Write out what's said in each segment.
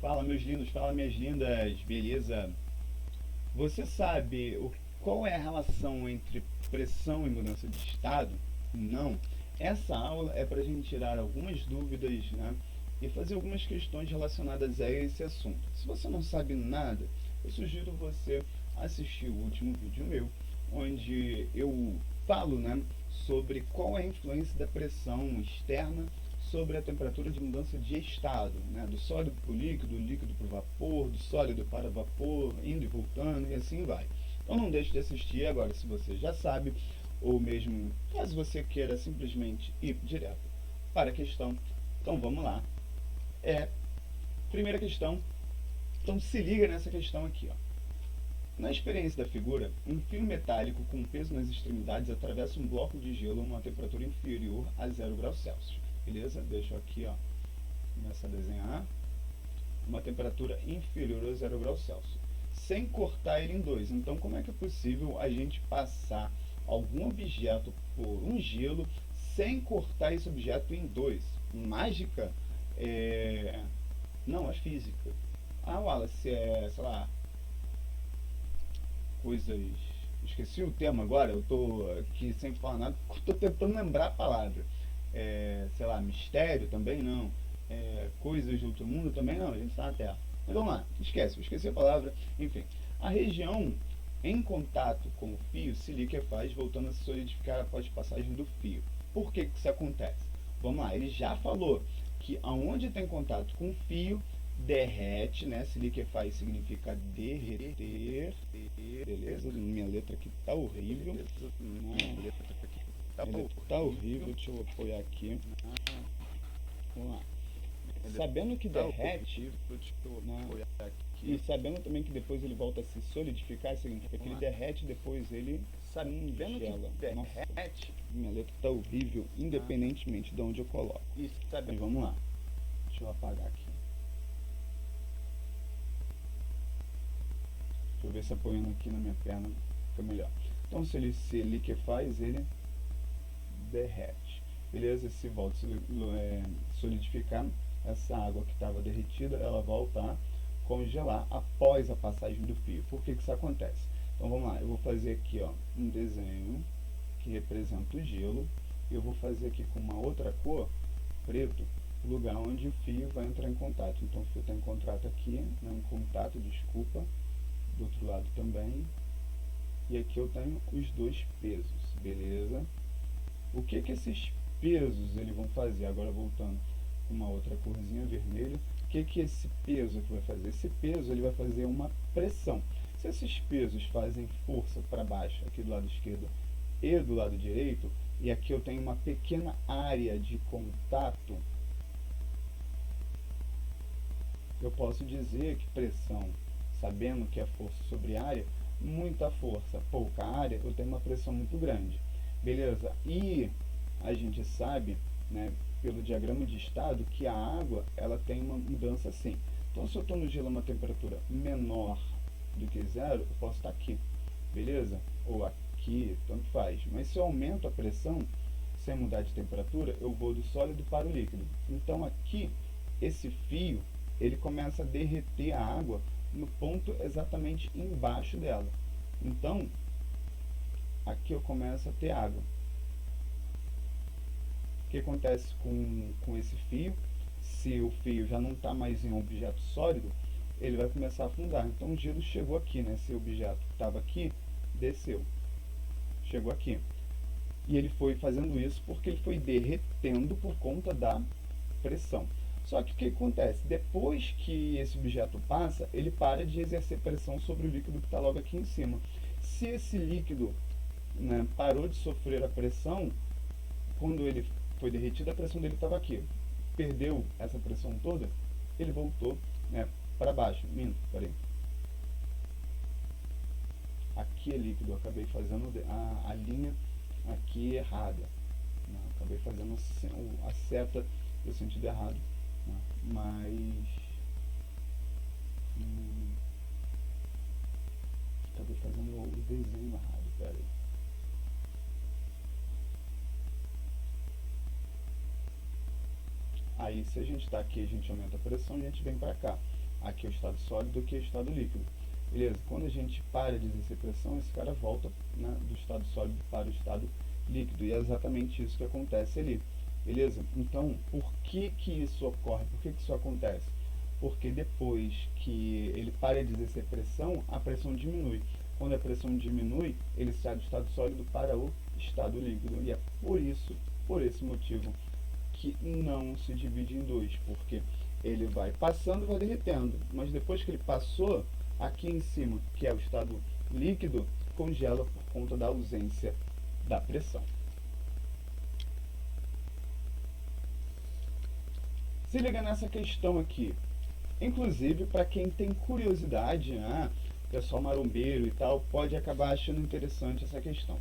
Fala meus lindos, fala minhas lindas, beleza? Você sabe qual é a relação entre pressão e mudança de estado? Não. Essa aula é para a gente tirar algumas dúvidas, né? E fazer algumas questões relacionadas a esse assunto. Se você não sabe nada, eu sugiro você assistir o último vídeo meu, onde eu falo, né, sobre qual é a influência da pressão externa sobre a temperatura de mudança de estado, né, do sólido para o líquido, do líquido para o vapor, do sólido para o vapor, indo e voltando e assim vai. Então não deixe de assistir agora se você já sabe, ou mesmo caso você queira simplesmente ir direto para a questão. Então vamos lá. Primeira questão. Então se liga nessa questão aqui, ó. Na experiência da figura, um fio metálico com peso nas extremidades atravessa um bloco de gelo a uma temperatura inferior a 0 °C. Beleza? Deixa eu aqui, ó, começar a desenhar. Uma temperatura inferior a 0 °C. Sem cortar ele em dois. Então, como é que é possível a gente passar algum objeto por um gelo sem cortar esse objeto em dois? Mágica? Não, é física. Ah, Wallace, sei lá, coisas... Esqueci o termo agora, eu tô aqui sem falar nada, tô tentando lembrar a palavra. Sei lá, mistério também não. Coisas de outro mundo também não, a gente está na Terra. Mas vamos lá, esqueci a palavra. Enfim, a região em contato com o fio se liquefaz, voltando a se solidificar após passagem do fio. Por que isso acontece? Vamos lá, ele já falou que aonde tem contato com o fio, derrete, né? Se liquefaz significa derreter, beleza? Minha letra aqui tá horrível. Minha letra aqui tá horrível, deixa eu apoiar aqui. Vamos lá. Sabendo que derrete, né? E sabendo também que depois ele volta a se solidificar, significa que ele derrete, depois ele sabendo que derrete. Minha letra tá horrível, independentemente de onde eu coloco. Mas vamos lá. Deixa eu apagar aqui. Deixa eu ver se apoiando aqui na minha perna fica melhor. Então, se ele se liquefaz, ele derrete. Beleza? Se volta a solidificar, essa água que estava derretida, ela volta a congelar após a passagem do fio. Por que isso acontece? Então vamos lá, eu vou fazer aqui, ó, um desenho que representa o gelo. Eu vou fazer aqui com uma outra cor, preto, o lugar onde o fio vai entrar em contato. Então o fio está em contato aqui, não em contato, desculpa, do outro lado também. E aqui eu tenho os dois pesos, beleza? O que esses pesos eles vão fazer? Agora voltando com uma outra corzinha vermelha, o que esse peso aqui vai fazer? Esse peso ele vai fazer uma pressão. Se esses pesos fazem força para baixo, aqui do lado esquerdo e do lado direito, e aqui eu tenho uma pequena área de contato, eu posso dizer que pressão, sabendo que é força sobre área, muita força, pouca área, eu tenho uma pressão muito grande. Beleza? E a gente sabe, né, pelo diagrama de estado, que a água ela tem uma mudança assim. Então, se eu estou no gelo a uma temperatura menor do que zero, eu posso estar aqui, beleza? Ou aqui, tanto faz. Mas se eu aumento a pressão, sem mudar de temperatura, eu vou do sólido para o líquido. Então, aqui, esse fio, ele começa a derreter a água no ponto exatamente embaixo dela. Então, aqui eu começo a ter água. O que acontece com esse fio? Se o fio já não está mais em um objeto sólido, ele vai começar a afundar. Então o gelo chegou aqui, né? Esse objeto que estava aqui, desceu. Chegou aqui. E ele foi fazendo isso porque ele foi derretendo por conta da pressão. Só que o que acontece? Depois que esse objeto passa, ele para de exercer pressão sobre o líquido que está logo aqui em cima. Se esse líquido, né, parou de sofrer a pressão, quando ele foi derretido, a pressão dele estava aqui. Perdeu essa pressão toda, ele voltou, né, para baixo. Peraí. Aqui é líquido, eu acabei fazendo a linha aqui errada. Né? Acabei fazendo a seta no sentido errado. Né? Mas... acabei fazendo o desenho errado, peraí. Aí, se a gente está aqui, a gente aumenta a pressão, a gente vem para cá. aqui é o estado sólido, aqui é o estado líquido. Beleza? Quando a gente para de exercer pressão, esse cara volta, né, do estado sólido para o estado líquido. E é exatamente isso que acontece ali. Beleza? Então, por que que isso ocorre? Por que que isso acontece? Porque depois que ele para de exercer pressão, a pressão diminui. Quando a pressão diminui, ele sai do estado sólido para o estado líquido. E é por esse motivo, que não se divide em dois, porque ele vai passando e vai derretendo, mas depois que ele passou, aqui em cima, que é o estado líquido, congela por conta da ausência da pressão. Se liga nessa questão aqui. Inclusive, para quem tem curiosidade, né, pessoal marombeiro e tal, pode acabar achando interessante essa questão,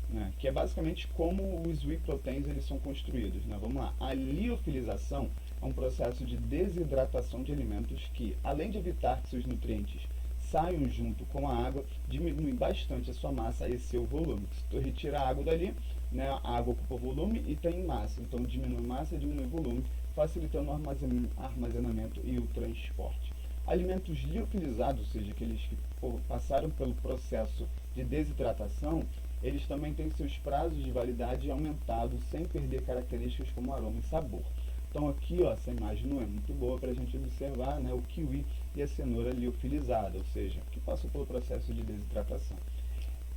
né, que é basicamente como os whey proteins eles são construídos, né? Vamos lá. A liofilização é um processo de desidratação de alimentos que, além de evitar que seus nutrientes saiam junto com a água, diminui bastante a sua massa e seu volume. Se tu retira a água dali, né, a água ocupa volume e tem massa, então diminui massa e diminui volume, facilitando o armazenamento e o transporte. Alimentos liofilizados, ou seja, aqueles que passaram pelo processo de desidratação, eles também têm seus prazos de validade aumentados sem perder características como aroma e sabor. Então aqui, ó, essa imagem não é muito boa para a gente observar, né, o kiwi e a cenoura liofilizada, ou seja, que passou pelo processo de desidratação.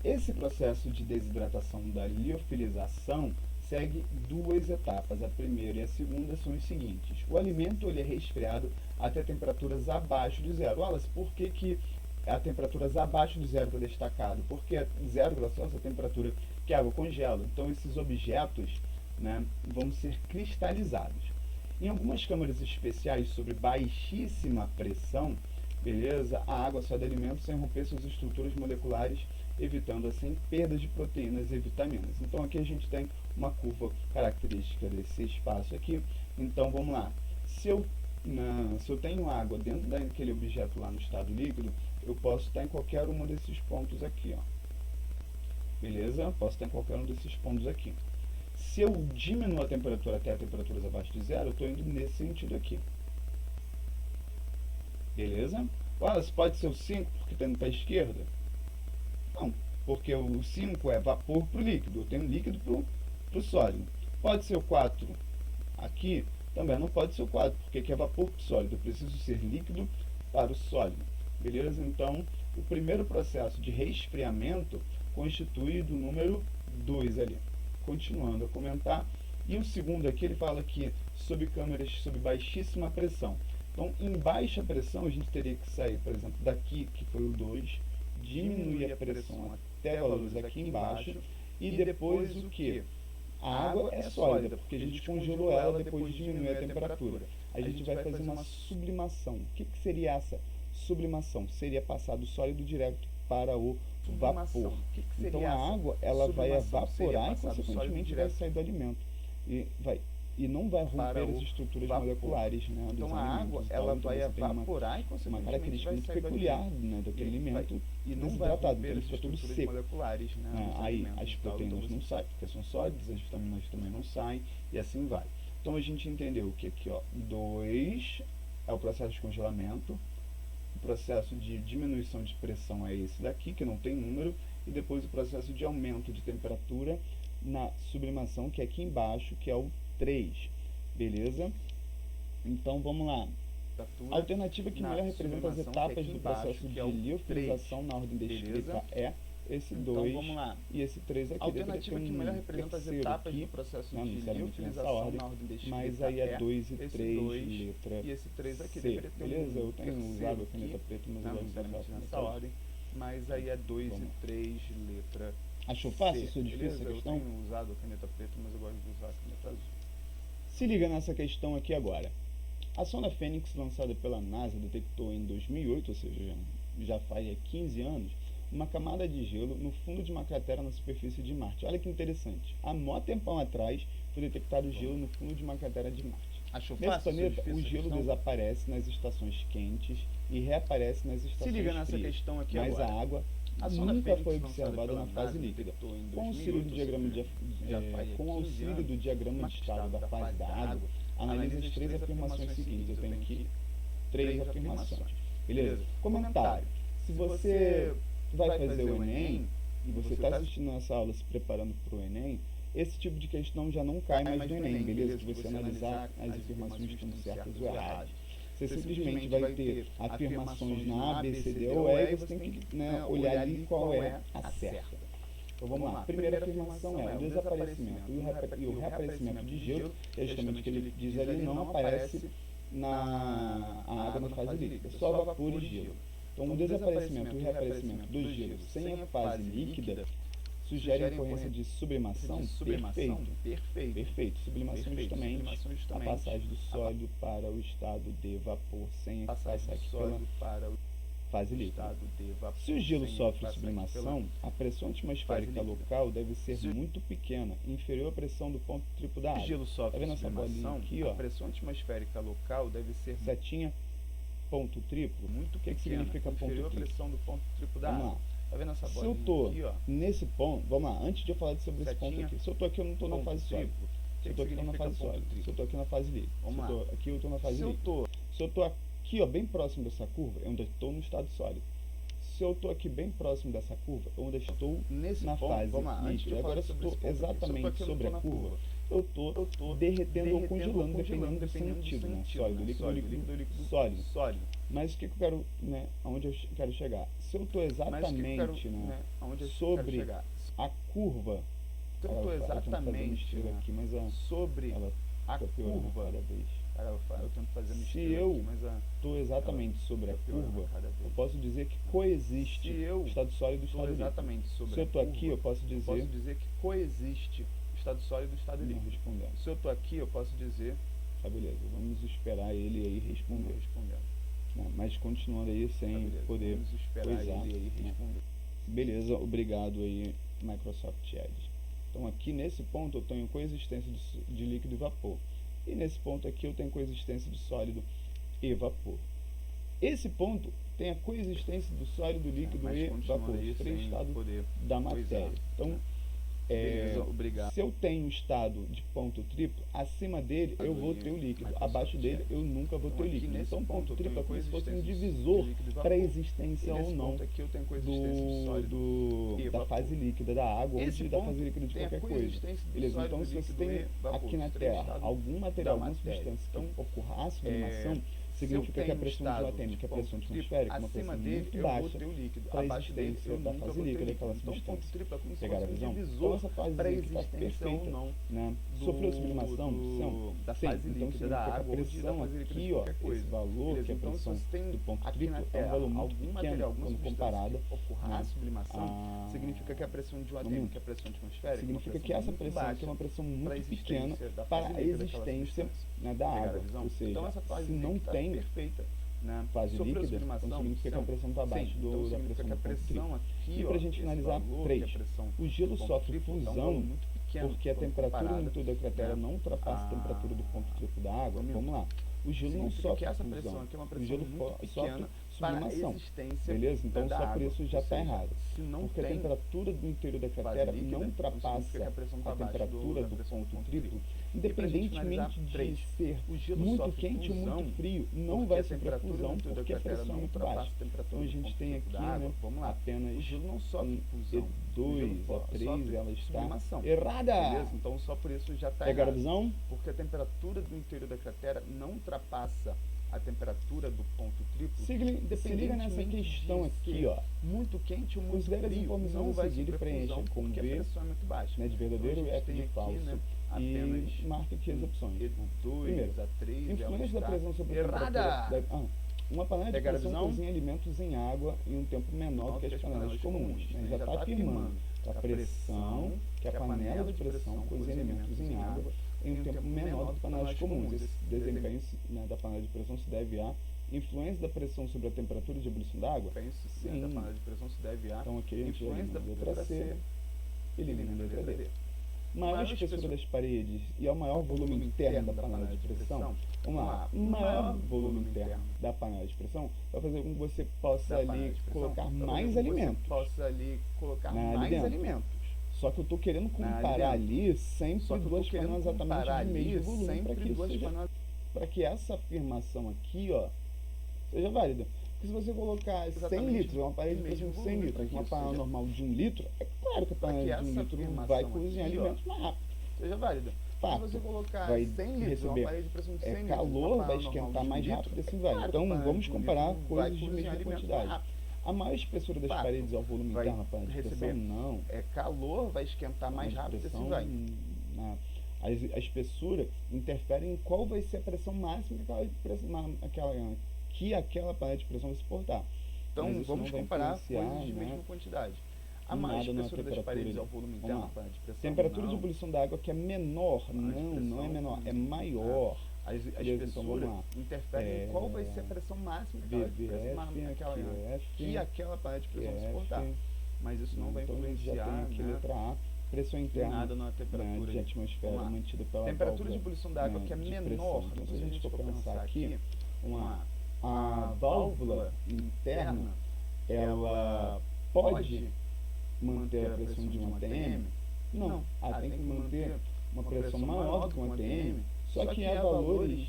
Esse processo de desidratação da liofilização segue duas etapas. A primeira e a segunda são os seguintes. O alimento ele é resfriado até temperaturas abaixo de zero. Wallace, por que a temperaturas abaixo de zero está destacado? Porque a 0 graus Celsius é a temperatura que a água congela. Então esses objetos, né, vão ser cristalizados. Em algumas câmaras especiais sobre baixíssima pressão, beleza, a água sai do alimento sem romper suas estruturas moleculares, evitando assim perdas de proteínas e vitaminas. Então aqui a gente tem uma curva característica desse espaço aqui. Então vamos lá. Se eu tenho água dentro daquele objeto lá no estado líquido, eu posso estar em qualquer um desses pontos aqui, ó. Beleza? Posso estar em qualquer um desses pontos aqui. Se eu diminuo a temperatura até a temperaturas abaixo de zero, eu estou indo nesse sentido aqui. Beleza? Wallace, pode ser o 5 porque está indo para a esquerda? Não, porque o 5 é vapor para o líquido, eu tenho líquido para o sólido. Pode ser o 4 aqui? Também não pode ser o 4, porque aqui é vapor para o sólido, eu preciso ser líquido para o sólido. Beleza? Então, o primeiro processo de resfriamento constitui do número 2 ali. Continuando a comentar. E o segundo aqui, ele fala que sob câmeras sob baixíssima pressão. Então, em baixa pressão, a gente teria que sair, por exemplo, daqui, que foi o 2, diminuir a pressão até valores aqui embaixo, e depois o que? A água é sólida, porque a gente congelou ela depois de diminuir a temperatura. A gente vai fazer uma sublimação. O que seria essa sublimação? Seria passar do sólido direto para o vapor. Então a água ela vai evaporar e consequentemente vai sair do alimento e não vai romper as estruturas moleculares, né, dos então a água ela vai evaporar e consequentemente uma característica muito peculiar, né, daquele alimento desidratado, então ele fica tudo seco. Aí as proteínas não saem porque são sólidas, as vitaminas também não saem e assim vai. Então a gente entendeu que aqui, ó, 2 é o processo de congelamento. O processo de diminuição de pressão é esse daqui, que não tem número, e depois o processo de aumento de temperatura na sublimação, que é aqui embaixo, que é o 3. Beleza? Então vamos lá. A alternativa que melhor representa as etapas do processo de liofilização na ordem descrita é esse 2 e esse 3 aqui. A alternativa que melhor representa as etapas do processo de liofilização na ordem descrita mas aí é 2 e 3, letra e esse 3 aqui C. Beleza? Eu tenho usado a caneta preta, mas eu gosto de usar nessa ordem. Mas aí é 2 e 3, letra C. Achou fácil? Achou difícil essa questão? Eu tenho usado a caneta preta, mas eu gosto de usar a caneta azul. Se liga nessa questão aqui agora. A sonda Fênix, lançada pela NASA, detectou em 2008, ou seja, já faz 15 anos, uma camada de gelo no fundo de uma cratera na superfície de Marte. Olha que interessante. Há mó tempão atrás foi detectado gelo no fundo de uma cratera de Marte. Achou Nesse fácil? planeta, o gelo desaparece nas estações quentes e reaparece nas estações frias. Se liga nessa frias, questão aqui mas agora. a água nunca foi observada na fase líquida. Com o auxílio do diagrama de estado da fase da água, analisa as três afirmações seguintes. Eu tenho aqui 3 afirmações. Beleza? Comentário. Se você vai fazer o Enem e você está assistindo essa aula se preparando para o Enem, esse tipo de questão já não cai mais no Enem, beleza? Se você analisar as afirmações estando certas ou erradas. Você simplesmente vai ter afirmações na A, B, C, D ou E e você tem que, né, olhar ali qual é a certa. Então vamos lá. A primeira afirmação é o desaparecimento e o reaparecimento de gelo, que é justamente o que ele diz ali, não aparece a água na fase líquida, só vapor e gelo. Então o desaparecimento e o reaparecimento do gelo sem a fase líquida sugere a ocorrência de sublimação? Perfeito. Sublimação é justamente a passagem do sólido para o estado de vapor sem a passagem pela fase líquida. Se o gelo sofre sublimação, a pressão atmosférica local deve ser muito pequena, inferior à pressão do ponto triplo da água. Se o gelo sofre sublimação, aqui, ó, a pressão atmosférica local deve ser setinha ponto triplo. Muito pequena, significa inferior à pressão do ponto triplo da água. Tá vendo essa bolinha? Se eu tô aqui, ó, nesse ponto, vamos lá, antes de eu falar sobre esse ponto aqui, se eu tô aqui eu não tô na fase sólida. Se eu tô aqui eu tô na fase sólida. Se eu tô aqui na fase líquida. Se eu tô aqui eu tô na fase líquida. Se eu tô aqui, ó, bem próximo dessa curva, eu ainda estou no estado sólido. Se eu estou aqui bem próximo dessa curva, eu ainda estou na fase líquida. Agora, se eu estou exatamente sobre a curva, eu estou derretendo ou congelando, dependendo do sentido, né? Sólido, líquido, sólido. Mas o que eu quero, né, aonde eu quero chegar? Se eu estou exatamente, né, sobre a curva, se eu estou exatamente aqui, mas sobre a curva, cada vez. Eu tento fazer se eu estou exatamente sobre a curva, eu posso dizer que coexiste o estado sólido e o estado líquido. Se eu estou aqui, eu posso dizer que coexiste o estado sólido e o estado líquido. Respondendo. Se eu estou aqui, eu posso dizer... Tá, beleza, vamos esperar ele aí responder. Não, mas continuando aí sem poder coisar. Beleza, obrigado aí, Microsoft Edge. Então aqui nesse ponto eu tenho coexistência de líquido e vapor. E nesse ponto aqui eu tenho coexistência de sólido e vapor. Esse ponto tem a coexistência do sólido, líquido e vapor, os três estados da matéria. Então, se eu tenho um estado de ponto triplo, acima dele eu vou ter o líquido, abaixo dele eu nunca vou ter o líquido. Então ponto triplo é como se fosse um divisor para a existência ou não da fase líquida da água ou da fase líquida de qualquer coisa. Beleza? Então se você tem aqui na Terra algum material, alguma substância que ocorra a sublimação, significa que a pressão de latente, que é a pressão atmosférica, uma pressão muito baixa para a existência da fase líquida daquela substância. Pegaram a visão? Então essa fase está perfeita, né? Sofreu sublimação? Sim. Então significa que a pressão aqui, ó, esse valor, que é a pressão do ponto triplo, é um valor muito pequeno quando comparada à sublimação. Significa que a pressão de latente, que é a pressão atmosférica, significa que essa pressão aqui é uma pressão muito pequena para a existência, né, da água. Ou seja, se não tem fase líquida, então significa que a pressão está abaixo da pressão do ponto triplo. E para a gente finalizar, 3. O gelo sofre fusão porque a temperatura no interior da cratera não ultrapassa a temperatura do ponto triplo da água. Vamos lá. O gelo não sofre fusão, o gelo sofre sublimação. Beleza? Então só por isso já está errado. Porque a temperatura do interior da cratera não ultrapassa a temperatura do ponto triplo, independentemente de ser muito quente ou muito frio, não vai sofrer fusão porque a pressão é muito baixa. Então a gente tem aqui, né, apenas E2, A3, ela está errada. Então só por isso já está errado. Pegaram a visão? Porque a temperatura do interior da cratera não ultrapassa a temperatura do ponto triplo. Se liga nessa questão aqui, ó. Muito quente ou muito frio, as informações não vai seguir e preencha com V, a pressão é muito baixa, né, de verdadeiro, F de falso, né, e marca aqui as opções. Primeiro, influência da pressão sobre a temperatura. Uma panela de pressão cozinha alimentos em água em um tempo menor que as panelas comuns. Né? Já está afirmando que a pressão, que a panela de pressão cozinha alimentos em água em um tempo menor do que panelas comuns. Esse desempenho, né, da panela de pressão se deve à influência da pressão sobre a temperatura de ebulição da água? Sim. Da panela de pressão se deve à então aqui a gente elimina a letra C, elimina a letra D. Maior espessura das paredes e ao maior volume interno da panela de pressão, vamos lá, maior volume interno da panela de pressão vai fazer com que você possa ali colocar mais alimentos. Só que eu estou querendo comparar ali sempre duas panelas exatamente do mesmo volume para que essa afirmação aqui, ó, seja válida. Porque se você colocar 100 litros, uma panela de pressão de 100 litros, uma panela normal de 1 litro, é claro que a panela de 1 litro vai cozinhar alimentos mais rápido. Seja válida. Fato. Se você colocar Vai 100 litros, uma panela de pressão de 100 litros, calor, vai esquentar mais rápido, assim vai. Então vamos comparar coisas de mesma quantidade. A maior espessura das paredes ao volume interno da panela de pressão, não. É calor, vai esquentar mais rápido, assim vai. A espessura interfere em qual vai ser a pressão máxima que aquela panela de pressão vai suportar. Então vamos comparar coisas de mesma quantidade. A maior espessura das paredes ao volume interno da panela de pressão. Temperatura de ebulição da água que é menor, não é menor, é maior. A espessura interfere em qual vai ser a pressão máxima que aquela panela de pressão suportar. Mas isso não vai influenciar aqui letra A, pressão interna nada na temperatura de atmosfera mantida pela temperatura de ebulição da água que é menor. Então, se a gente for pensar aqui, a válvula interna, ela pode manter a pressão de 1 atm? Não, ela tem que manter uma pressão maior do que 1 atm, só que a valores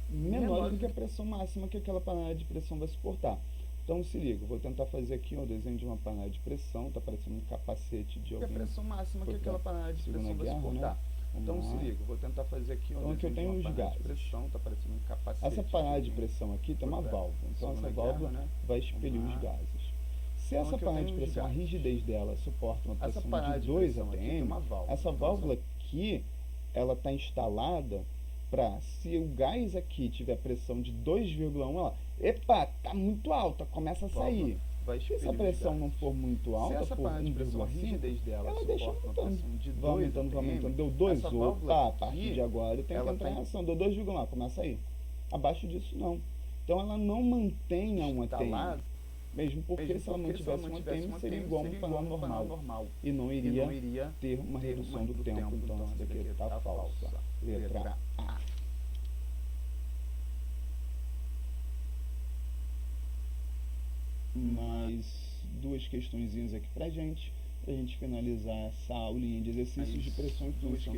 menores do que a pressão máxima que aquela panela de pressão vai suportar. Então se liga, vou tentar fazer aqui um desenho de uma panela de pressão, tá parecendo um capacete de alguém. Que a pressão máxima que aquela panela de pressão vai suportar. Então se liga, vou tentar fazer aqui um desenho de uma panela de pressão, tá parecendo um capacete. Essa panela de pressão aqui tem uma válvula, então essa válvula vai expelir os gases. Se essa panela de pressão, a rigidez dela suporta uma pressão de 2 atm, essa válvula aqui, ela está instalada para, se o gás aqui tiver pressão de 2,1, ela, epa, tá muito alta, começa a sair. Se essa pressão não for muito alta, por 1,5, ela deixa aumentando, vai aumentando, deu 2, opa, a partir de agora tem que entrar em ação, deu 2,1, começa a ir. Abaixo disso não. Então ela não mantém a 1 atm. Mesmo porque se ela mantivesse um atm, seria igual a uma panela normal. E não iria ter uma redução do tempo. Então essa daqui está falsa. Letra A. Mais duas questõezinhas aqui pra gente finalizar essa aulinha de exercícios de pressão e fluição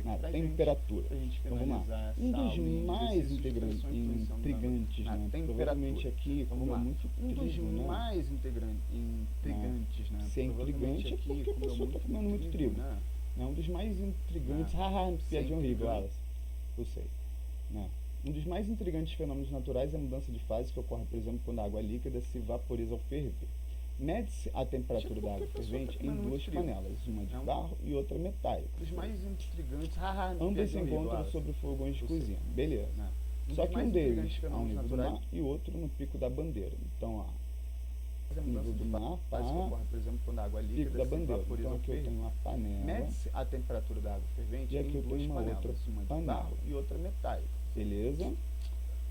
na temperatura. Então vamos lá. Um dos mais intrigantes, né? Provavelmente aqui, como é muito trigo, né? Se é intrigante é porque a pessoa está comendo muito trigo. Um dos mais intrigantes, piadinha horrível, Alice. Eu sei. Um dos mais intrigantes fenômenos naturais é a mudança de fase que ocorre, por exemplo, quando a água líquida se vaporiza ao ferver. Mede-se a temperatura da água fervente em duas panelas, uma de barro e outra metálica. Os mais intrigantes, ambas se encontram sobre fogões de cozinha. Beleza. Só que um deles ao nível do mar e outro no pico da bandeira. Então, nível do mar, pico da bandeira. Então aqui eu tenho uma panela. Mede-se a temperatura da água fervente e aqui eu tenho uma outra panela, barro e outra metálica. Beleza?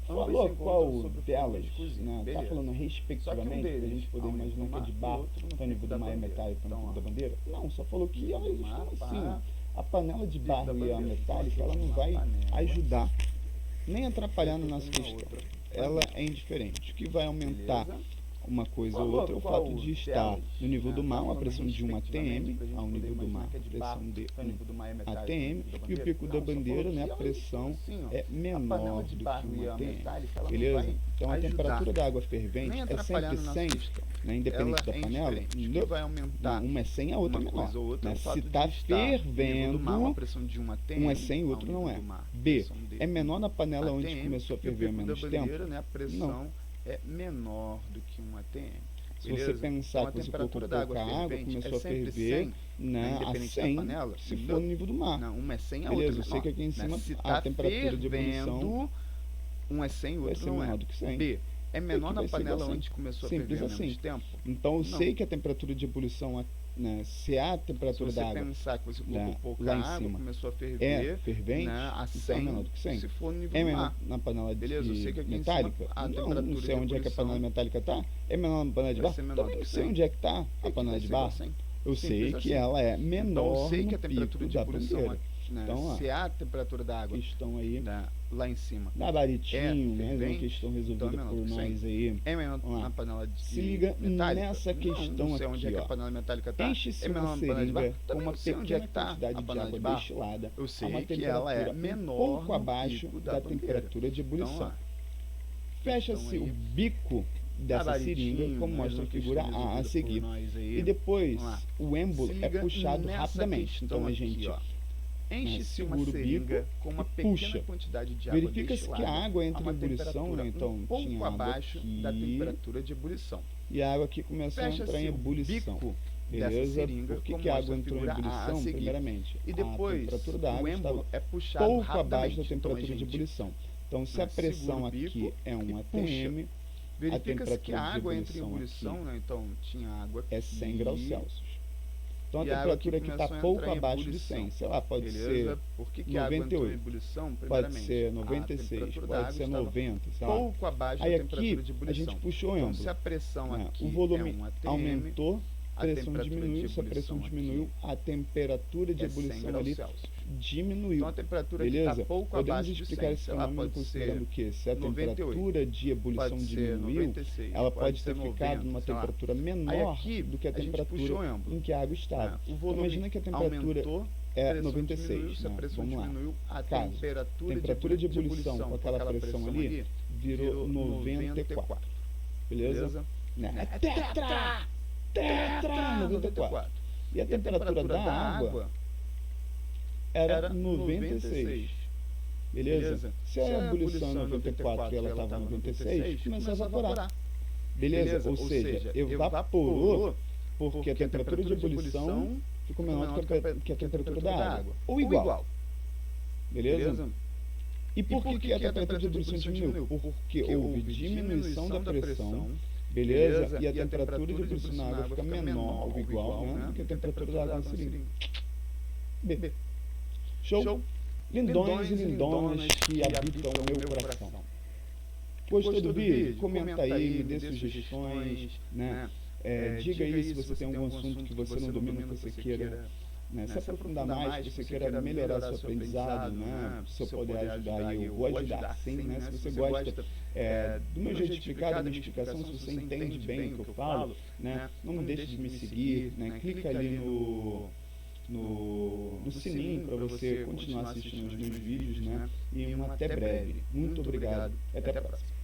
Falou qual delas, né? Tá falando respectivamente, pra gente poder imaginar que é de barro, então nível do mar é metálico, então nível da bandeira? Não, só falou que elas estão assim. A panela de barro e a metálica, ela não vai ajudar, nem atrapalhar na nossa questão. Ela é indiferente. O que vai aumentar uma coisa ou outra é o fato de estar no nível do mar, uma pressão de 1 atm, ao nível do mar, pressão de 1 atm, e o pico da bandeira, né, a pressão é menor do que 1 atm. Beleza? Então a temperatura da água fervente é sempre 100, né, independente da panela. Uma é 100, a outra é menor. Né? Se está fervendo, um é 100 e o outro não é. B, é menor na panela onde começou a ferver há menos tempo? Não. É menor do que 1 atm. Se você pensar então, que você colocou pouca água, começou a ferver a 100, se for no nível do mar. Não, uma é 100, a beleza, outra eu sei que aqui em cima a temperatura de ebulição um é 100, o outro não é. Do que 100. B, é menor na panela onde começou a ferver há menos tempo. Então eu sei que a temperatura de ebulição, né, se a temperatura da água, se você pensar que você colocou pouca água, começou a ferver, é fervente, a 100, então é menor do que 100. Se for no nível é menor na panela beleza, eu sei que aqui metálica? Não sei onde é que a panela metálica está. É menor na panela de barro? Também não sei onde é que está a panela de barro. Eu sei que ela é menor então, eu sei que a temperatura de ebulição então, se a temperatura da água questão aí lá em cima gabaritinho, né, uma questão resolvida por nós aí. É menor na panela de se liga metálica? Nessa questão não sei onde aqui, é que a panela metálica está. Enche-se uma seringa com uma pequena quantidade de água destilada eu sei a uma que ela é temperatura menor um pouco abaixo da temperatura de ebulição. fecha-se o bico dessa seringa, como mostra a figura A seguir. E depois o êmbolo é puxado rapidamente. Então a gente enche-se uma seringa com uma pequena quantidade de água. Verifica-se que a água entra em ebulição, né? Então um pouco abaixo da temperatura de ebulição. E a água aqui começou a entrar em ebulição. Beleza? Por que a água entrou em ebulição? Primeiramente, e depois, a temperatura da água estava pouco abaixo da temperatura de ebulição. Então, se a pressão aqui é 1 atm, a temperatura que a água de entra em ebulição, né? Então tinha água aqui, é 100 graus Celsius. Então a temperatura aqui está pouco abaixo de 100, sei lá, pode ser 98, pode ser 96, pode ser 90, sei lá. Pouco abaixo aí da temperatura de ebulição. A gente puxou o êmbolo. Então, se a pressão aqui o volume é 1 atm, aumentou, a pressão diminuiu, se a pressão diminuiu, a temperatura de ebulição ali diminuiu. Então a temperatura beleza? Está pouco Podemos abaixo de explicar 100, esse fenômeno considerando que se a 98, temperatura de ebulição diminuiu, 96, ela pode ter 90, ficado numa temperatura menor do que a temperatura em que a água estava. Então, imagina que a temperatura é 96, né? Vamos lá. Caso temperatura de ebulição com aquela pressão ali virou 94. Beleza? É tetra! Tetra! 94. E a temperatura da água era 96. Beleza? Se a ebulição é 94 e ela estava 96, começou a evaporar. Beleza? Ou seja, evaporou porque a temperatura de ebulição ficou menor que a temperatura da água. Ou igual. Beleza? E por que a temperatura de ebulição diminuiu? Porque houve diminuição da pressão. Beleza? E a temperatura de ebulição na água fica menor ou igual, né, do que a temperatura da água na seringa. B. Show? Lindões e lindonas que habitam o meu coração. Gostou do vídeo? Comenta aí, me dê sugestões, né? Diga aí se você tem algum assunto que você não domina, que você queira se aprofundar mais, que você queira melhorar seu aprendizado, né? Se eu puder ajudar, eu vou ajudar sim, né? Se você gosta do meu jeito de explicar, da minha explicação, se você entende bem o que eu falo, né? Não deixe de me seguir, né? Clica ali no sininho para você continuar assistindo os meus vídeos, né? E até breve. Muito obrigado. Até a próxima.